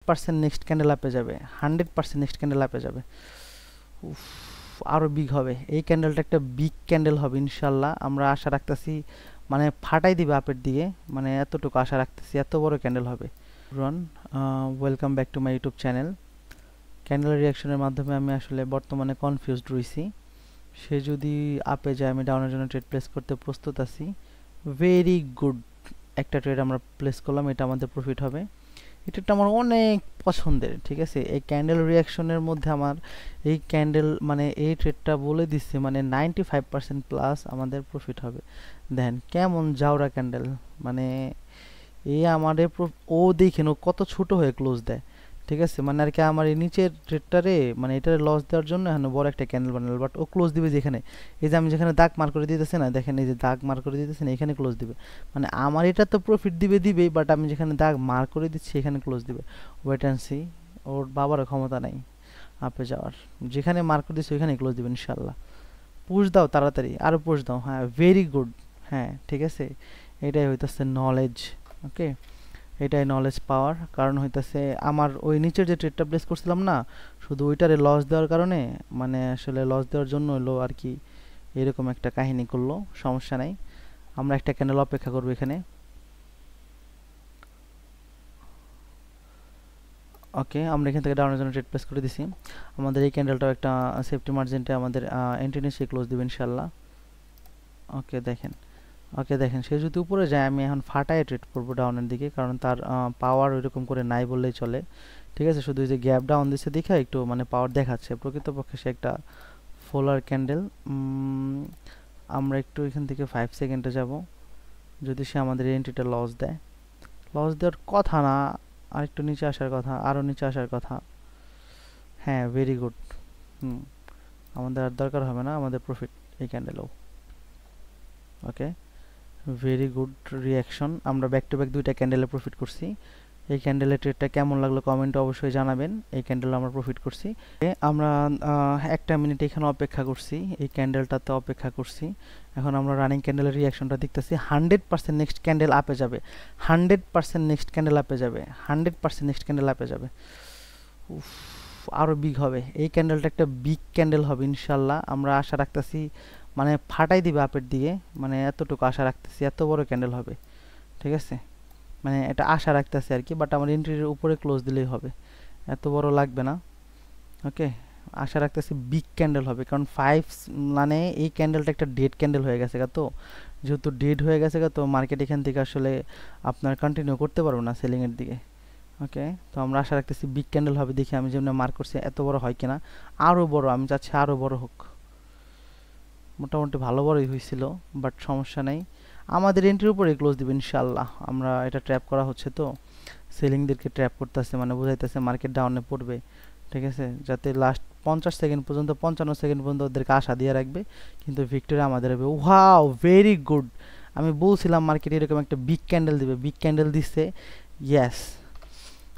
100% next candle আপে যাবে, 100% next candle আপে যাবে। উফ, আরো বিগ হবে এই ক্যান্ডেলটা, একটা বিগ ক্যান্ডেল হবে ইনশাল্লাহ। আমরা আশা রাখতেছি মানে ফাটাই দিবে আপের দিকে, মানে এতটুকু আশা রাখতেছি, এত বড় ক্যান্ডেল হবে। Ron, welcome back to my YouTube channel. Candle রিয়াকশনের মাধ্যমে আমি আসলে বর্তমানে কনফিউজড রয়েছি। সে যদি আপে যায় আমি ডাউনের জন্য ট্রেড প্লেস করতে প্রস্তুত আছি। ভেরি গুড একটা ট্রেড আমরা প্লেস করলাম, এটা আমাদের প্রফিট হবে। এটা আমার অনেক পছন্দের, ঠিক আছে। এই ক্যান্ডেল রিয়াকশনের মধ্যে আমার এই ক্যান্ডেল মানে এই ট্রেডটা বলে দিচ্ছে মানে 95% প্লাস আমাদের প্রফিট হবে। দেন কেমন জাউরা ক্যান্ডেল, মানে এই আমাদের ও দেখেন ও কত ছোট হয়ে ক্লোজ দেয়, ঠিক আছে। মানে আর কি আমার এই নিচের ট্রেডটারে মানে এটারে লস দেওয়ার জন্য এখানে বড় একটা ক্যান্ডেল বানালো, বাট ও ক্লোজ দিবে যেখানে, এই যে আমি যেখানে দাগ মার করে দিতেছি না, দেখেন এই যে দাগ মার করে দিতেছি না, এখানে ক্লোজ দিবে। মানে আমার এটা তো প্রফিট দিবেই, বাট আমি যেখানে দাগ মার করে দিচ্ছি এখানে ক্লোজ দিবে। ওয়েট অ্যান্ড সি, ওর বাবার ক্ষমতা নাই আপে যাওয়ার, যেখানে মার করে দিচ্ছি ওইখানে ক্লোজ দিবে ইনশাল্লাহ। পুশ দাও তাড়াতাড়ি, আরো পুশ দাও। হ্যাঁ, ভেরি গুড। হ্যাঁ, ঠিক আছে, এটাই হইতেছে নলেজ। ওকে, এটাই নলেজ পাওয়ার কারণ হইতেছে আমার ওই নিচের যে ট্রেডটা প্লেস করছিলাম না, শুধু ওইটারে লস দেওয়ার কারণে, মানে আসলে লস দেওয়ার জন্য হলো আর কি, এরকম একটা কাহিনী করলো। সমস্যা নাই, আমরা একটা ক্যান্ডেল অপেক্ষা করবো এখানে। ওকে, আমরা এখান থেকে ডাউনের জন্য ট্রেড প্লেস করে দিছি। আমাদের এই ক্যান্ডেলটাও একটা সেফটি মার্জিনটা আমাদের এন্ট্রি নিয়ে সে ক্লোজ দিবে ইনশাল্লাহ। ওকে দেখেন, ওকে দেখেন, সে যদি উপরে যায় আমি এখন ফাটায় ট্রেড করবো ডাউনের দিকে, কারণ তার পাওয়ার ওইরকম করে নাই বললেই চলে, ঠিক আছে। শুধু যে গ্যাপ ডাউন দিচ্ছে দেখে একটু মানে পাওয়ার দেখাচ্ছে, প্রকৃতপক্ষে সে একটা ফোলার ক্যান্ডেল। আমরা একটু এখান থেকে 5 সেকেন্ডে যাব, যদি সে আমাদের এন্ট্রিটা লস দেয়, লস দেওয়ার কথা না, আর একটু নিচে আসার কথা, আরও নিচে আসার কথা। হ্যাঁ, ভেরি গুড। আমাদের আর দরকার হবে না, আমাদের প্রফিট এই ক্যান্ডেলও। ওকে, ভেরি গুড রিয়াকশন। আমরা ব্যাক টু ব্যাক দুইটা ক্যান্ডেলে প্রফিট করছি। এই ক্যান্ডেলের ট্রেডটা কেমন লাগলো কমেন্টে অবশ্যই জানাবেন। এই ক্যান্ডেল আমরা প্রফিট করছি। আমরা একটা মিনিট এখানে অপেক্ষা করছি, এই ক্যান্ডেলটাতে অপেক্ষা করছি। এখন আমরা রানিং ক্যান্ডেলের রিয়াকশনটা দেখতেছি। 100% নেক্সট ক্যান্ডেল আপে যাবে, 100% নেক্সট ক্যান্ডেল আপে যাবে, 100% নেক্সট ক্যান্ডেল আপে যাবে। উফ, আরো বিগ হবে এই ক্যান্ডেলটা, একটা বিগ ক্যান্ডেল হবে ইনশাল্লাহ। আমরা আশা রাখতেছি মানে ফাটাই দিবে আপের দিকে, মানে এতটুকু আশা রাখতেছি, এত বড় ক্যান্ডেল হবে, ঠিক আছে। মানে এটা আশা রাখতেছি আর কি, বাট আমার এন্ট্রির উপরে ক্লোজ দিলেই হবে, এত বড় লাগবে না। ওকে, আশা রাখতেছি বিগ ক্যান্ডেল হবে, কারণ 5 মানে এই ক্যান্ডেলটা একটা ডেড ক্যান্ডেল হয়ে গেছে তো, যেহেতু ডেড হয়ে গেছে তো মার্কেট এখান থেকে আসলে আপনার কন্টিনিউ করতে পারবো না সেলিং এর দিকে। ওকে, তো আমরা আশা রাখতেছি বিগ ক্যান্ডেল হবে, দেখি আমি যেমন মার্ক করছি এত বড় হয় কিনা, আরো বড় আমি চাচ্ছি, আরো বড় হোক। মোটামুটি ভালো বড়ই হয়েছিল, বাট সমস্যা নাই, আমাদের এন্ট্রির উপরে ক্লোজ দিবে ইনশাল্লাহ। আমরা এটা ট্র্যাপ করা হচ্ছে তো, সেলিংদেরকে ট্র্যাপ করতেছে, মানে বুঝাইতেছে মার্কেট ডাউনে পড়বে, ঠিক আছে, যাতে লাস্ট 50 সেকেন্ড পর্যন্ত 55 সেকেন্ড পর্যন্ত ওদেরকে আশা দিয়ে রাখবে, কিন্তু ভিক্টোরি আমাদের হবে। Wow, very good. আমি বলছিলাম মার্কেট এরকম একটা বিগ ক্যান্ডেল দিবে, বিগ ক্যান্ডেল দিচ্ছে। ইয়েস,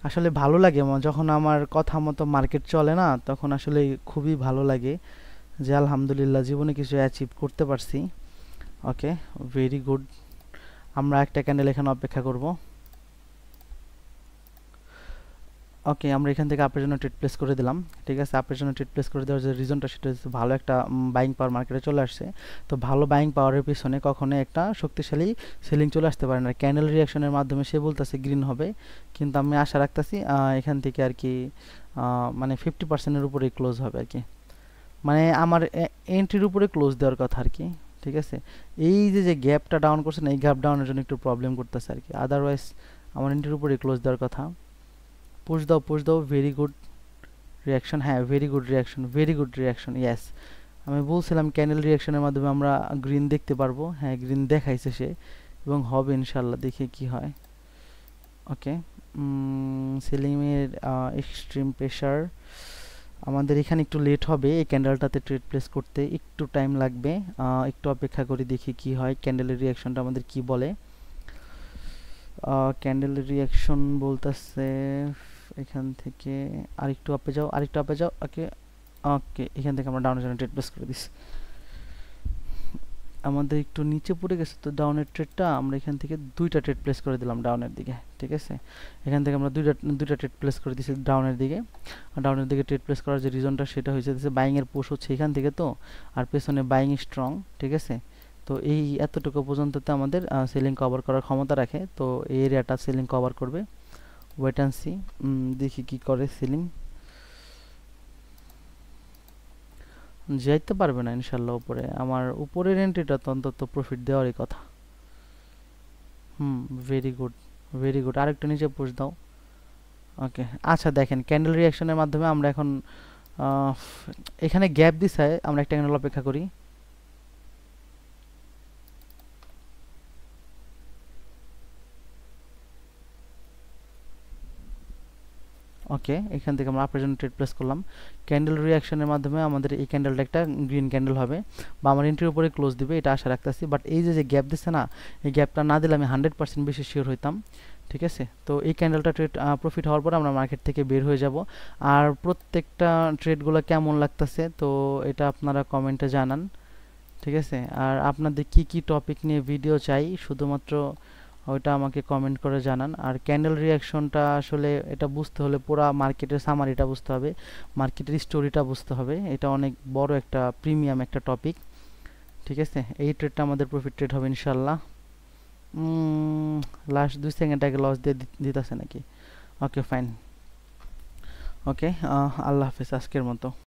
আসলে ভালো লাগে যখন আমার কথা মতো মার্কেট চলে না, তখন আসলে খুবই ভালো লাগে যে আলহামদুলিল্লাহ জীবনে কিছু অ্যাচিভ করতে পারছি। ওকে, ভেরি গুড। আমরা একটা ক্যান্ডেল এখানে অপেক্ষা করব। ওকে, আমরা এখান থেকে আপের জন্য ট্রেড প্লেস করে দিলাম, ঠিক আছে। আপের জন্য ট্রেড প্লেস করে দেওয়ার যে রিজনটা সেটা হচ্ছে ভালো একটা বাইং পাওয়ার মার্কেটে চলে আসছে। তো ভালো বাইং পাওয়ারের পিছনে কখনো একটা শক্তিশালী সেলিং চলে আসতে পারে না। ক্যান্ডেল রিয়াকশনের মাধ্যমে সে বলতেছে গ্রিন হবে, কিন্তু আমি আশা রাখতেছি এখান থেকে আর কি মানে 50%-এর উপরে ক্লোজ হবে আর কি, মানে আমার এন্ট্রির উপরে ক্লোজ দেওয়ার কথা আর কি, ঠিক আছে। এই যে গ্যাপটা ডাউন করছে না, এই গ্যাপ ডাউনের জন্য একটু প্রবলেম করতেছে আর কি, আদারওয়াইজ আমার এন্ট্রির উপরে ক্লোজ দেওয়ার কথা। পুশ দাও, পুশ দাও, ভেরি গুড রিয়াকশন। হ্যাঁ, very good reaction, very good reaction. Yes, আমি বলছিলাম ক্যান্ডেল রিয়াকশনের মাধ্যমে আমরা গ্রিন দেখতে পারবো। হ্যাঁ, গ্রিন দেখাইছে সে, এবং হবে ইনশাল্লাহ, দেখি কি হয়। ওকে, সেলিংয়ের এক্সট্রিম প্রেশার, আমাদের এখানে একটু লেট হবে এই ক্যান্ডেলটাতে ট্রেড প্লেস করতে, একটু টাইম লাগবে। একটু অপেক্ষা করে দেখি কি হয়, ক্যান্ডেলের রিয়াকশনটা আমাদের কি বলে। ক্যান্ডেলের রিয়াকশন বলতেছে এখান থেকে আরেকটু আপে যাও, আরেকটু আপে যাও। ওকে, ওকে, এখান থেকে আমরা ডাউনের জন্য ট্রেড প্লেস করে দিচ্ছি। আমাদের একটু নিচে পড়ে গেছে, তো ডাউনের ট্রেডটা আমরা এখান থেকে দুইটা ট্রেড প্লেস করে দিলাম ডাউনের দিকে। ঠিক আছে, এখান থেকে আমরা দুইটা ট্রেড প্লেস করে দিয়েছি ডাউনের দিকে। আর ডাউনের দিকে ট্রেড প্লেস করার যে রিজনটা সেটা হয়েছে বাইং এর পুশ হচ্ছে এখান থেকে, তো আর পেছনে বাইং স্ট্রং। ঠিক আছে, তো এই এতটুকু পর্যন্ততে আমাদের সেলিং কভার করার ক্ষমতা রাখে, তো এই এরিয়াটা সেলিং কভার করবে। ওয়েট অ্যান্ড সি, দেখি কি করে সেলিং। যাইতে পারবে না ইনশাল্লাহ উপরে, আমার উপরের এন্ট্রিটা তো অন্তত প্রফিট দেওয়ারই কথা। ভেরি গুড, ভেরি গুড, আরেকটু নিচে পুশ দাও। ওকে, আচ্ছা দেখেন ক্যান্ডেল রিঅ্যাকশনের মাধ্যমে আমরা এখন আহ, এখানে গ্যাপ দিছে, আমরা একটা ক্যান্ডেল অপেক্ষা করি। ওকে, এখান থেকে আমরা আপনার জন্য ট্রেড প্লেস করলাম। ক্যান্ডেল রিঅ্যাকশনের মাধ্যমে আমাদের এই ক্যান্ডেলটা একটা গ্রিন ক্যান্ডেল হবে বা আমার এন্ট্রির উপরে ক্লোজ দিবে, এটা আশা রাখতেছি। বাট এই যে গ্যাপ দিচ্ছে না, এই গ্যাপটা না দিলে আমি 100% বেশি শিওর হইতাম। ঠিক আছে, তো এই ক্যান্ডেলটা ট্রেড প্রফিট হওয়ার পর আমরা মার্কেট থেকে বের হয়ে যাব। আর প্রত্যেকটা ট্রেডগুলো কেমন লাগতেছে তো এটা আপনারা কমেন্টে জানান। ঠিক আছে, আর আপনাদের কি কি টপিক নিয়ে ভিডিও চাই শুধুমাত্র ওইটা আমাকে কমেন্ট করে জানান। আর ক্যান্ডেল রিঅ্যাকশনটা আসলে এটা বুঝতে হলে পুরো মার্কেটের সামারিটা বুঝতে হবে, মার্কেটের স্টোরিটা বুঝতে হবে, এটা অনেক বড় একটা প্রিমিয়াম একটা টপিক। ঠিক আছে, এই ট্রেডটা আমাদের প্রফিট ট্রেড হবে ইনশাল্লাহ। লাস্ট 2 সেকেন্ড আগে লস দিয়ে দিতেছে নাকি? ওকে ফাইন, ওকে, আল্লাহ হাফেজ আজকের মতো।